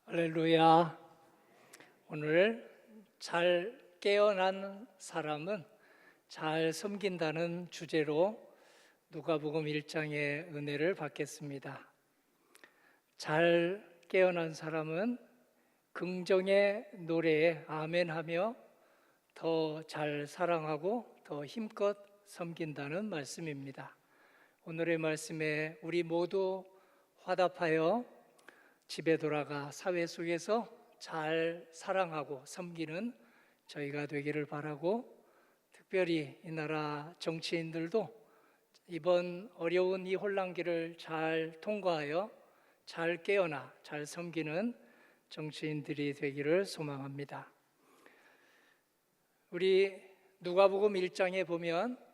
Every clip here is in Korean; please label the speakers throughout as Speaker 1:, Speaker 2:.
Speaker 1: 할렐루야. 오늘 잘 깨어난 사람은 잘 섬긴다는 주제로 누가복음 1장의 은혜를 받겠습니다. 잘 깨어난 사람은 긍정의 노래에 아멘하며 더 잘 사랑하고 더 힘껏 섬긴다는 말씀입니다. 오늘의 말씀에 우리 모두 화답하여 집에 돌아가 사회 속에서 잘 사랑하고 섬기는 저희가 되기를 바라고, 특별히 이 나라 정치인들도 이번 어려운 이 혼란기를 잘 통과하여 잘 깨어나 잘 섬기는 정치인들이 되기를 소망합니다. 우리 누가복음 1장에 보면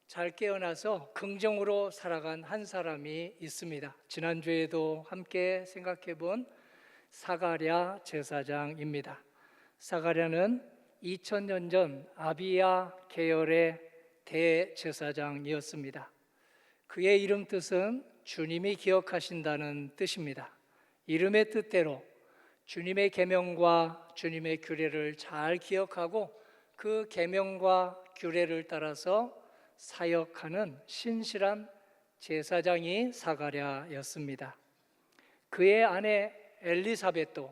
Speaker 1: 잘 깨어나서 긍정으로 살아간 한 사람이 있습니다. 지난주에도 함께 생각해 본 사가랴 제사장입니다. 사가랴는 2000년 전 아비야 계열의 대제사장이었습니다. 그의 이름 뜻은 주님이 기억하신다는 뜻입니다. 이름의 뜻대로 주님의 계명과 주님의 규례를 잘 기억하고 그 계명과 규례를 따라서 사역하는 신실한 제사장이 사가랴였습니다. 그의 아내 엘리사벳도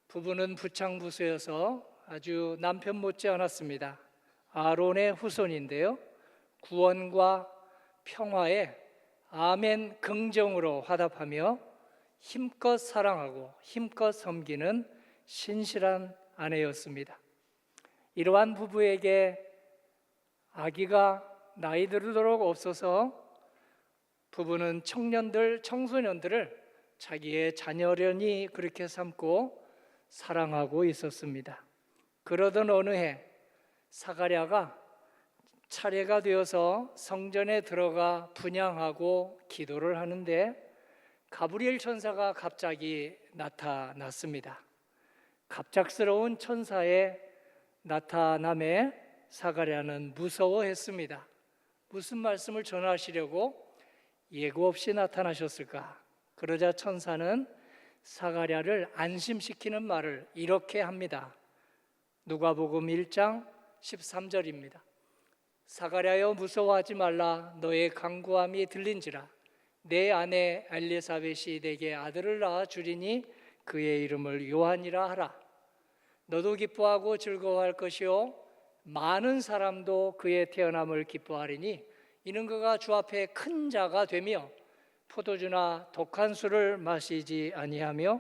Speaker 1: 부부는 부창부수여서 아주 남편 못지 않았습니다. 아론의 후손인데요, 구원과 평화에 아멘 긍정으로 화답하며 힘껏 사랑하고 힘껏 섬기는 신실한 아내였습니다. 이러한 부부에게 아기가 나이 들도록 없어서 부부는 청소년들을 자기의 자녀련히 그렇게 삼고 사랑하고 있었습니다. 그러던 어느 해 사가랴가 차례가 되어서 성전에 들어가 분향하고 기도를 하는데 가브리엘 천사가 갑자기 나타났습니다. 갑작스러운 천사의 나타남에 사가랴는 무서워했습니다. 무슨 말씀을 전하시려고 예고 없이 나타나셨을까? 그러자 천사는 사가랴를 안심시키는 말을 이렇게 합니다. 누가복음 1장 13절입니다. 사가랴여 무서워하지 말라. 너의 간구함이 들린지라. 내 아내 엘리사벳이 내게 아들을 낳아 주리니 그의 이름을 요한이라 하라. 너도 기뻐하고 즐거워할 것이요 많은 사람도 그의 태어남을 기뻐하리니 이는 그가 주 앞에 큰 자가 되며 포도주나 독한 술을 마시지 아니하며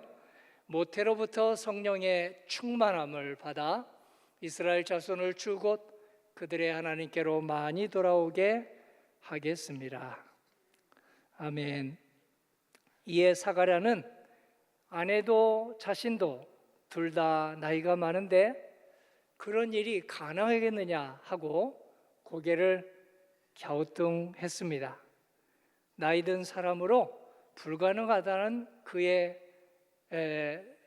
Speaker 1: 모태로부터 성령의 충만함을 받아 이스라엘 자손을 주곧 그들의 하나님께로 많이 돌아오게 하겠습니다. 아멘. 이에 사가랴는 아내도 자신도 둘 다 나이가 많은데 그런 일이 가능하겠느냐 하고 고개를 갸우뚱했습니다. 나이든 사람으로 불가능하다는 그의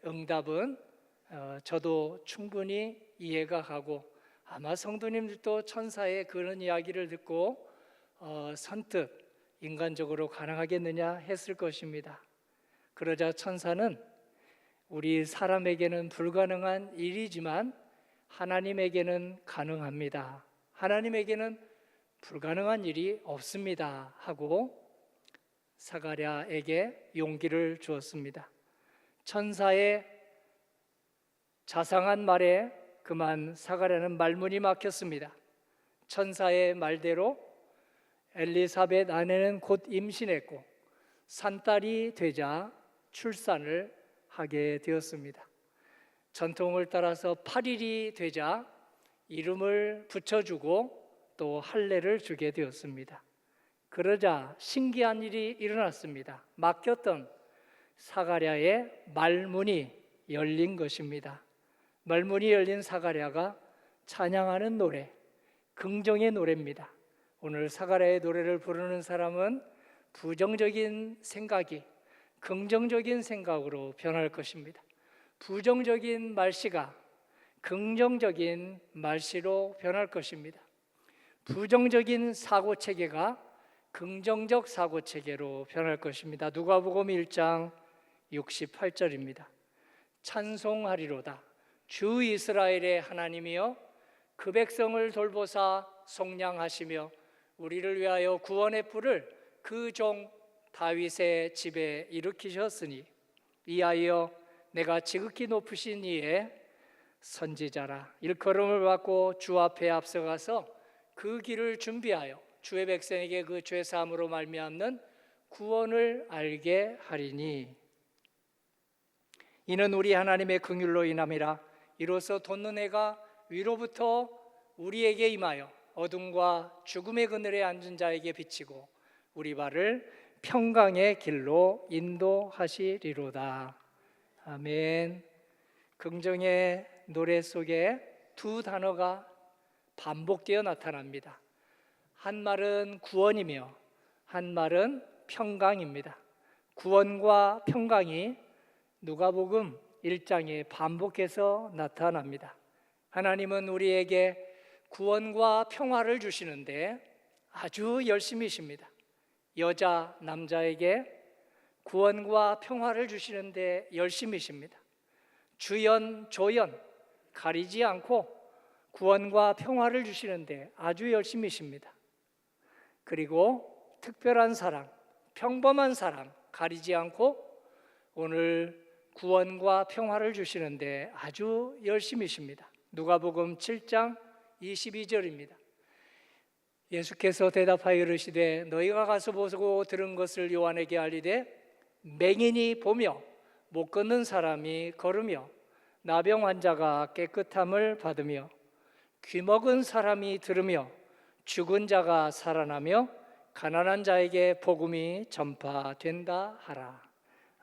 Speaker 1: 응답은 저도 충분히 이해가 가고, 아마 성도님들도 천사의 그런 이야기를 듣고 선뜻 인간적으로 가능하겠느냐 했을 것입니다. 그러자 천사는 우리 사람에게는 불가능한 일이지만 하나님에게는 가능합니다. 하나님에게는 불가능한 일이 없습니다 하고 사가랴에게 용기를 주었습니다. 천사의 자상한 말에 그만 사가랴는 말문이 막혔습니다. 천사의 말대로 엘리사벳 아내는 곧 임신했고 산딸이 되자 출산을 하게 되었습니다. 전통을 따라서 8일이 되자 이름을 붙여주고 또 할례를 주게 되었습니다. 그러자 신기한 일이 일어났습니다. 막혔던 사가랴의 말문이 열린 것입니다. 말문이 열린 사가랴가 찬양하는 노래, 긍정의 노래입니다. 오늘 사가랴의 노래를 부르는 사람은 부정적인 생각이 긍정적인 생각으로 변할 것입니다. 부정적인 말씨가 긍정적인 말씨로 변할 것입니다. 부정적인 사고체계가 긍정적 사고체계로 변할 것입니다. 누가복음 1장 68절입니다. 찬송하리로다. 주 이스라엘의 하나님이여 그 백성을 돌보사 속량하시며 우리를 위하여 구원의 뿔을 그 종 다윗의 집에 일으키셨으니 이하여 내가 지극히 높으신 이의 선지자라. 일컬음을 받고 주 앞에 앞서가서 그 길을 준비하여 주의 백성에게 그 죄사함으로 말미암는 구원을 알게 하리니 이는 우리 하나님의 긍휼로 인함이라. 이로써 돋는 해가 위로부터 우리에게 임하여 어둠과 죽음의 그늘에 앉은 자에게 비치고 우리 발을 평강의 길로 인도하시리로다. 아멘. 긍정의 노래 속에 두 단어가 반복되어 나타납니다. 한 말은 구원이며 한 말은 평강입니다. 구원과 평강이 누가복음 1장에 반복해서 나타납니다. 하나님은 우리에게 구원과 평화를 주시는데 아주 열심히십니다. 여자, 남자에게 구원과 평화를 주시는데 열심히십니다. 주연, 조연 가리지 않고 구원과 평화를 주시는데 아주 열심히십니다. 그리고 특별한 사람, 평범한 사람 가리지 않고 오늘 구원과 평화를 주시는데 아주 열심히십니다. 누가복음 7장 22절입니다. 예수께서 대답하여 이르시되 너희가 가서 보고 들은 것을 요한에게 알리되 맹인이 보며 못 걷는 사람이 걸으며 나병 환자가 깨끗함을 받으며 귀먹은 사람이 들으며 죽은 자가 살아나며 가난한 자에게 복음이 전파된다 하라.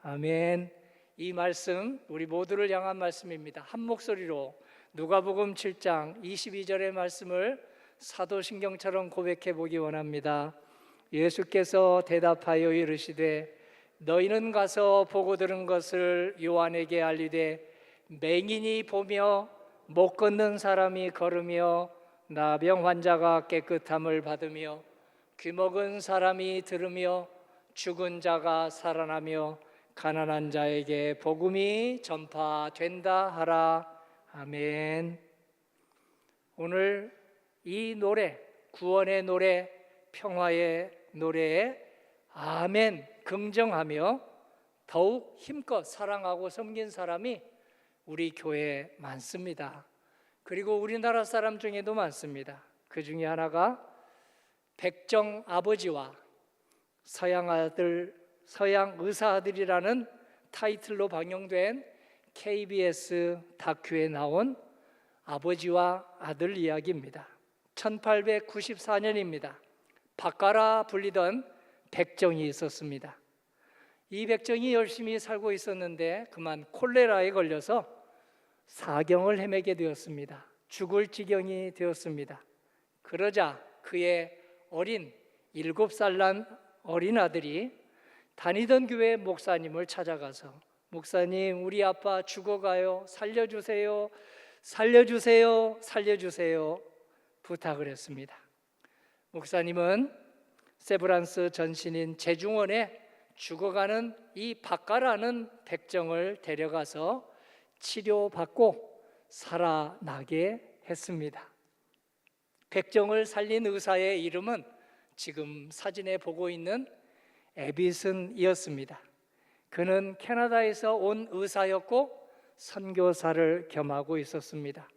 Speaker 1: 아멘. 이 말씀 우리 모두를 향한 말씀입니다. 한 목소리로 누가복음 7장 22절의 말씀을 사도신경처럼 고백해 보기 원합니다. 예수께서 대답하여 이르시되 너희는 가서 보고 들은 것을 요한에게 알리되 맹인이 보며 못 걷는 사람이 걸으며 나병 환자가 깨끗함을 받으며 귀먹은 사람이 들으며 죽은 자가 살아나며 가난한 자에게 복음이 전파된다 하라. 아멘. 오늘 이 노래, 구원의 노래, 평화의 노래에 아멘 긍정하며 더욱 힘껏 사랑하고 섬긴 사람이 우리 교회에 많습니다. 그리고 우리나라 사람 중에도 많습니다. 그 중에 하나가 백정 아버지와 서양 의사 아들이라는 타이틀로 방영된 KBS 다큐에 나온 아버지와 아들 이야기입니다. 1894년입니다. 박가라 불리던 백정이 있었습니다. 이 백정이 열심히 살고 있었는데 그만 콜레라에 걸려서 사경을 헤매게 되었습니다. 죽을 지경이 되었습니다. 그러자 그의 어린 7살 난 어린 아들이 다니던 교회 목사님을 찾아가서 목사님, 우리 아빠 죽어가요. 살려주세요. 살려주세요. 살려주세요. 부탁을 했습니다. 목사님은 세브란스 전신인 제중원에 죽어가는 이 박가라는 백정을 데려가서 치료받고 살아나게 했습니다. 백정을 살린 의사의 이름은 지금 사진에 보고 있는 에비슨이었습니다. 그는 캐나다에서 온 의사였고 선교사를 겸하고 있었습니다.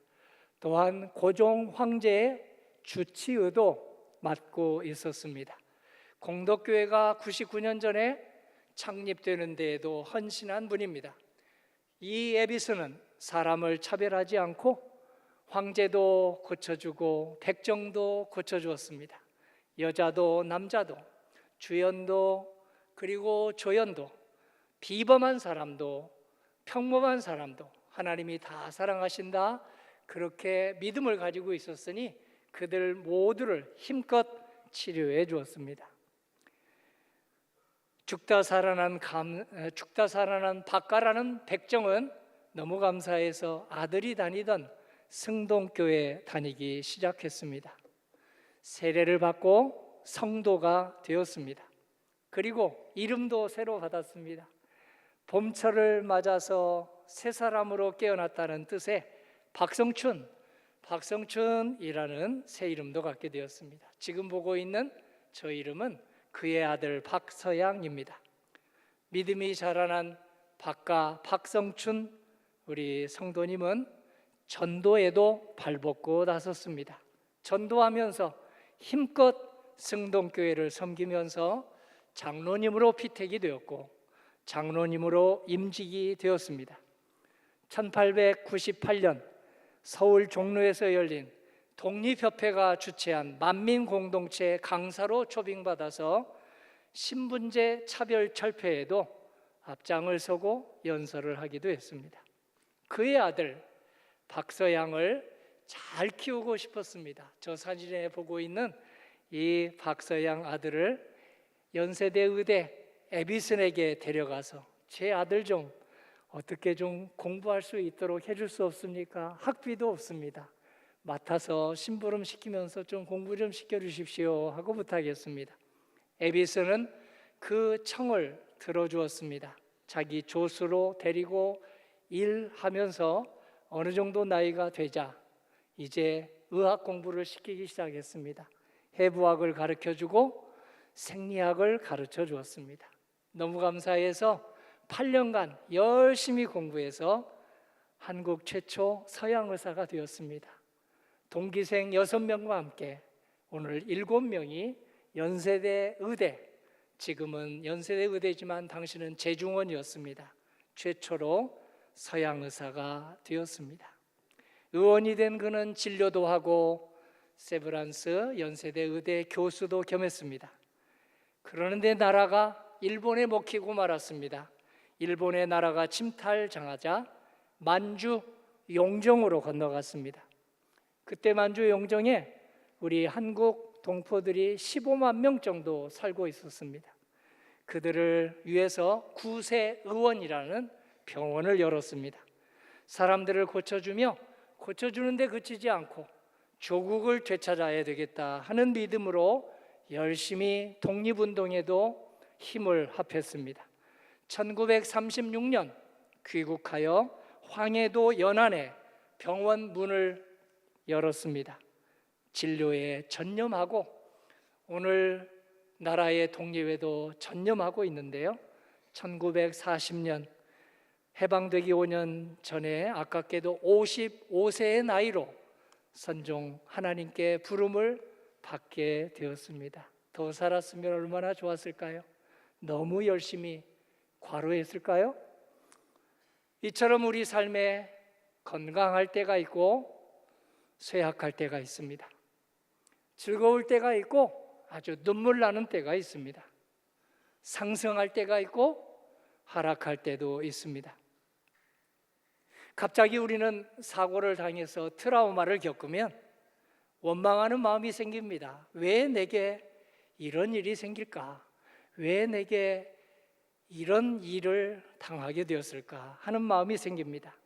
Speaker 1: 또한 고종 황제의 주치의도 맡고 있었습니다. 공덕교회가 99년 전에 창립되는 데에도 헌신한 분입니다. 이 에비슨은 사람을 차별하지 않고 황제도 고쳐주고 백정도 고쳐주었습니다. 여자도 남자도 주연도 그리고 조연도 비범한 사람도 평범한 사람도 하나님이 다 사랑하신다 그렇게 믿음을 가지고 있었으니 그들 모두를 힘껏 치료해 주었습니다. 죽다 살아난 박가라는 백정은 너무 감사해서 아들이 다니던 승동교회 다니기 시작했습니다. 세례를 받고 성도가 되었습니다. 그리고 이름도 새로 받았습니다. 봄철을 맞아서 새 사람으로 깨어났다는 뜻의 박성춘이라는 새 이름도 갖게 되었습니다. 지금 보고 있는 저 이름은 그의 아들 박서양입니다. 믿음이 자라난 박가 박성춘 우리 성도님은 전도에도 발벗고 나섰습니다. 전도하면서 힘껏 승동교회를 섬기면서 장로님으로 피택이 되었고 장로님으로 임직이 되었습니다. 1898년 서울 종로에서 열린 독립협회가 주최한 만민공동체 강사로 초빙받아서 신분제 차별철폐에도 앞장을 서고 연설을 하기도 했습니다. 그의 아들 박서양을 잘 키우고 싶었습니다. 저 사진에 보고 있는 이 박서양 아들을 연세대 의대 에비슨에게 데려가서 제 아들 좀 어떻게 좀 공부할 수 있도록 해줄 수 없습니까? 학비도 없습니다. 맡아서 심부름 시키면서 좀 공부 좀 시켜주십시오 하고 부탁했습니다. 에비슨은 그 청을 들어주었습니다. 자기 조수로 데리고 일하면서 어느 정도 나이가 되자 이제 의학 공부를 시키기 시작했습니다. 해부학을 가르쳐주고 생리학을 가르쳐 주었습니다. 너무 감사해서 8년간 열심히 공부해서 한국 최초 서양 의사가 되었습니다. 동기생 6명과 함께 오늘 7명이 연세대 의대, 지금은 연세대 의대지만 당시는 재중원이었습니다. 최초로 서양 의사가 되었습니다. 의원이 된 그는 진료도 하고 세브란스 연세대 의대 교수도 겸했습니다. 그러는데 나라가 일본에 먹히고 말았습니다. 일본의 나라가 침탈당하자 만주 용정으로 건너갔습니다. 그때 만주 용정에 우리 한국 동포들이 15만 명 정도 살고 있었습니다. 그들을 위해서 구세의원이라는 병원을 열었습니다. 사람들을 고쳐주는데 그치지 않고 조국을 되찾아야 되겠다 하는 믿음으로 열심히 독립운동에도 힘을 합했습니다. 1936년 귀국하여 황해도 연안에 병원 문을 열었습니다. 진료에 전념하고 오늘 나라의 독립에도 전념하고 있는데요. 1940년 해방되기 5년 전에 아깝게도 55세의 나이로 선종 하나님께 부름을 받게 되었습니다. 더 살았으면 얼마나 좋았을까요? 너무 열심히 과로했을까요? 이처럼 우리 삶에 건강할 때가 있고 쇠약할 때가 있습니다. 즐거울 때가 있고 아주 눈물 나는 때가 있습니다. 상승할 때가 있고 하락할 때도 있습니다. 갑자기 우리는 사고를 당해서 트라우마를 겪으면 원망하는 마음이 생깁니다. 왜 내게 이런 일이 생길까? 왜 내게 이런 일을 당하게 되었을까? 하는 마음이 생깁니다.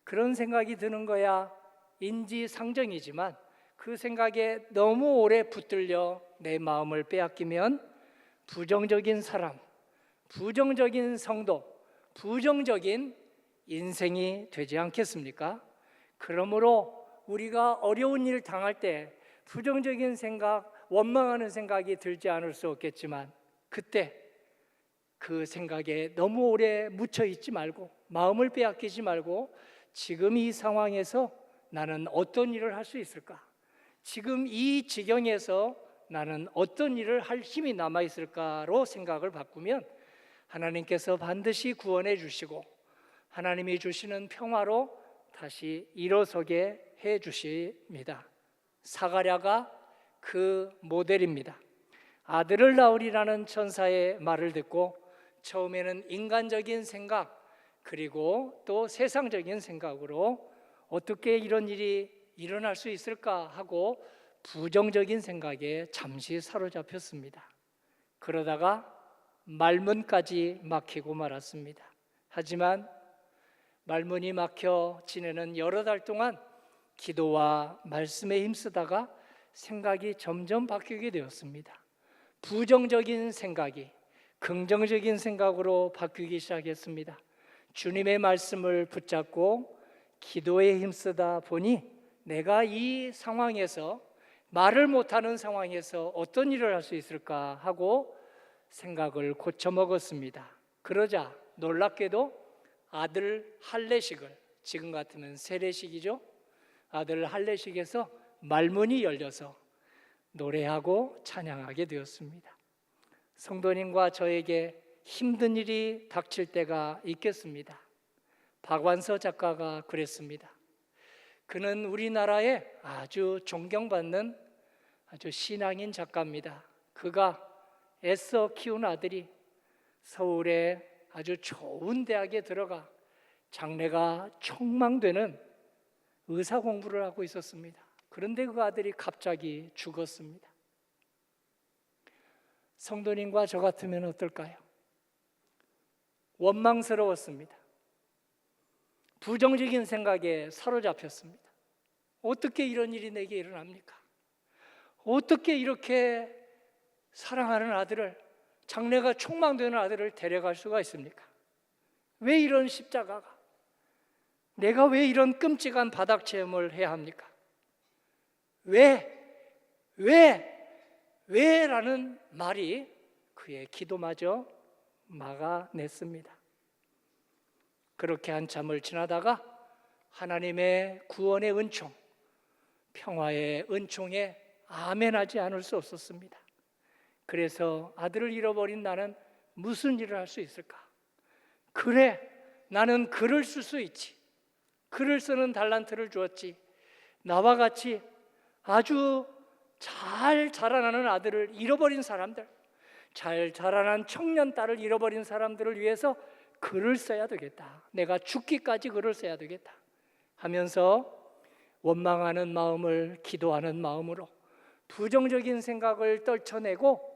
Speaker 1: 그런 생각이 드는 거야 인지상정이지만 그 생각에 너무 오래 붙들려 내 마음을 빼앗기면 부정적인 사람, 부정적인 성도, 부정적인 인생이 되지 않겠습니까? 그러므로 우리가 어려운 일을 당할 때 부정적인 생각, 원망하는 생각이 들지 않을 수 없겠지만 그때 그 생각에 너무 오래 묻혀 있지 말고 마음을 빼앗기지 말고 지금 이 상황에서 나는 어떤 일을 할 수 있을까? 지금 이 지경에서 나는 어떤 일을 할 힘이 남아 있을까로 생각을 바꾸면 하나님께서 반드시 구원해 주시고 하나님이 주시는 평화로 다시 일어서게 해 주십니다. 사가랴가 그 모델입니다. 아들을 낳으리라는 천사의 말을 듣고 처음에는 인간적인 생각 그리고 또 세상적인 생각으로 어떻게 이런 일이 일어날 수 있을까 하고 부정적인 생각에 잠시 사로잡혔습니다. 그러다가 말문까지 막히고 말았습니다. 하지만 말문이 막혀 지내는 여러 달 동안 기도와 말씀에 힘쓰다가 생각이 점점 바뀌게 되었습니다. 부정적인 생각이 긍정적인 생각으로 바뀌기 시작했습니다. 주님의 말씀을 붙잡고 기도에 힘쓰다 보니 내가 이 상황에서, 말을 못하는 상황에서 어떤 일을 할 수 있을까 하고 생각을 고쳐먹었습니다. 그러자 놀랍게도 아들 할례식을, 지금 같으면 세례식이죠, 아들 할례식에서 말문이 열려서 노래하고 찬양하게 되었습니다. 성도님과 저에게 힘든 일이 닥칠 때가 있겠습니다. 박완서 작가가 그랬습니다. 그는 우리나라에 아주 존경받는 아주 신앙인 작가입니다. 그가 애써 키운 아들이 서울의 아주 좋은 대학에 들어가 장래가 촉망되는 의사 공부를 하고 있었습니다. 그런데 그 아들이 갑자기 죽었습니다. 성도님과 저 같으면 어떨까요? 원망스러웠습니다. 부정적인 생각에 사로잡혔습니다. 어떻게 이런 일이 내게 일어납니까? 어떻게 이렇게 사랑하는 아들을, 장래가 촉망되는 아들을 데려갈 수가 있습니까? 왜 이런 십자가가, 내가 왜 이런 끔찍한 바닥 체험을 해야 합니까? 왜라는 말이 그의 기도마저 막아냈습니다. 그렇게 한참을 지나다가 하나님의 구원의 은총, 평화의 은총에 아멘하지 않을 수 없었습니다. 그래서 아들을 잃어버린 나는 무슨 일을 할 수 있을까? 그래, 나는 글을 쓸 수 있지. 글을 쓰는 달란트를 주었지. 나와 같이 아주 잘 자라나는 아들을 잃어버린 사람들, 잘 자라난 청년 딸을 잃어버린 사람들을 위해서 글을 써야 되겠다. 내가 죽기까지 글을 써야 되겠다 하면서 원망하는 마음을 기도하는 마음으로 부정적인 생각을 떨쳐내고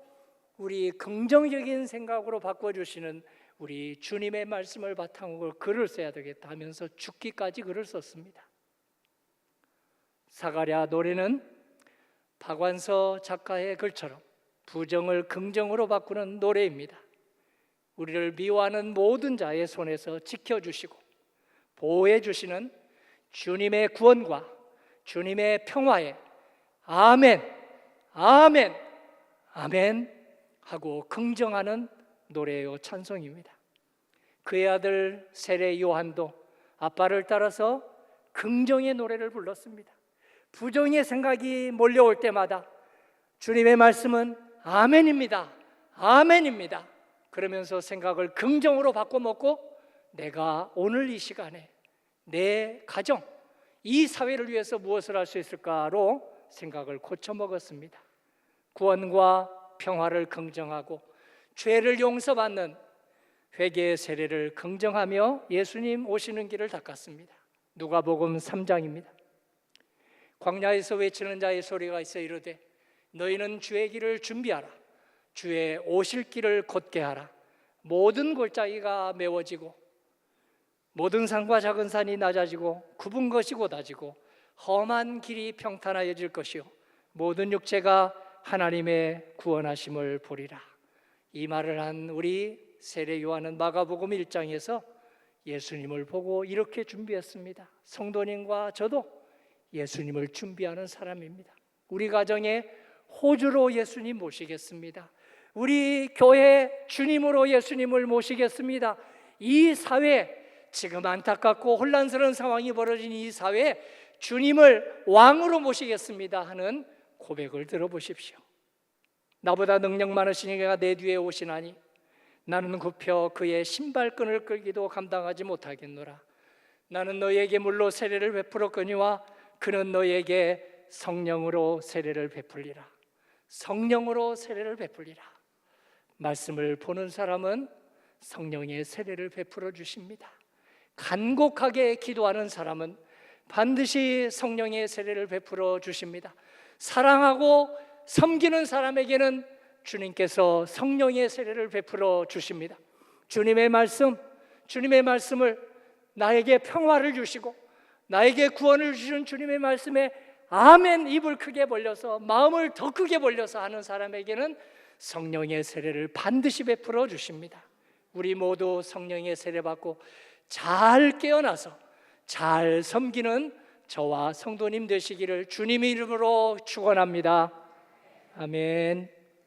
Speaker 1: 우리 긍정적인 생각으로 바꿔주시는 우리 주님의 말씀을 바탕으로 글을 써야 되겠다 하면서 죽기까지 글을 썼습니다. 사가랴 노래는 박완서 작가의 글처럼 부정을 긍정으로 바꾸는 노래입니다. 우리를 미워하는 모든 자의 손에서 지켜주시고 보호해 주시는 주님의 구원과 주님의 평화에 아멘, 아멘, 아멘 하고 긍정하는 노래요 찬송입니다. 그의 아들 세례 요한도 아빠를 따라서 긍정의 노래를 불렀습니다. 부정의 생각이 몰려올 때마다 주님의 말씀은 아멘입니다, 아멘입니다 그러면서 생각을 긍정으로 바꿔먹고 내가 오늘 이 시간에 내 가정, 이 사회를 위해서 무엇을 할 수 있을까로 생각을 고쳐먹었습니다. 구원과 평화를 긍정하고 죄를 용서받는 회개의 세례를 긍정하며 예수님 오시는 길을 닦았습니다. 누가복음 3장입니다. 광야에서 외치는 자의 소리가 있어 이르되 너희는 주의 길을 준비하라. 주의 오실 길을 곧게 하라. 모든 골짜기가 메워지고 모든 산과 작은 산이 낮아지고 굽은 것이 곧아지고 험한 길이 평탄하여질 것이요 모든 육체가 하나님의 구원하심을 보리라. 이 말을 한 우리 세례 요한은 마가복음 1장에서 예수님을 보고 이렇게 준비했습니다. 성도님과 저도 예수님을 준비하는 사람입니다. 우리 가정에 호주로 예수님 모시겠습니다. 우리 교회 주님으로 예수님을 모시겠습니다. 이 사회, 지금 안타깝고 혼란스러운 상황이 벌어진 이 사회에 주님을 왕으로 모시겠습니다 하는 고백을 들어보십시오. 나보다 능력 많으신 이가 내 뒤에 오시나니 나는 굽혀 그의 신발끈을 끌기도 감당하지 못하겠노라. 나는 너희에게 물로 세례를 베풀었거니와 그는 너희에게 성령으로 세례를 베풀리라. 성령으로 세례를 베풀리라. 말씀을 보는 사람은 성령의 세례를 베풀어 주십니다. 간곡하게 기도하는 사람은 반드시 성령의 세례를 베풀어 주십니다. 사랑하고 섬기는 사람에게는 주님께서 성령의 세례를 베풀어 주십니다. 주님의 말씀을 나에게 평화를 주시고 나에게 구원을 주시는 주님의 말씀에 아멘 입을 크게 벌려서 마음을 더 크게 벌려서 하는 사람에게는 성령의 세례를 반드시 베풀어 주십니다. 우리 모두 성령의 세례받고 잘 깨어나서 잘 섬기는 저와 성도님 되시기를 주님 이름으로 축원합니다. 아멘.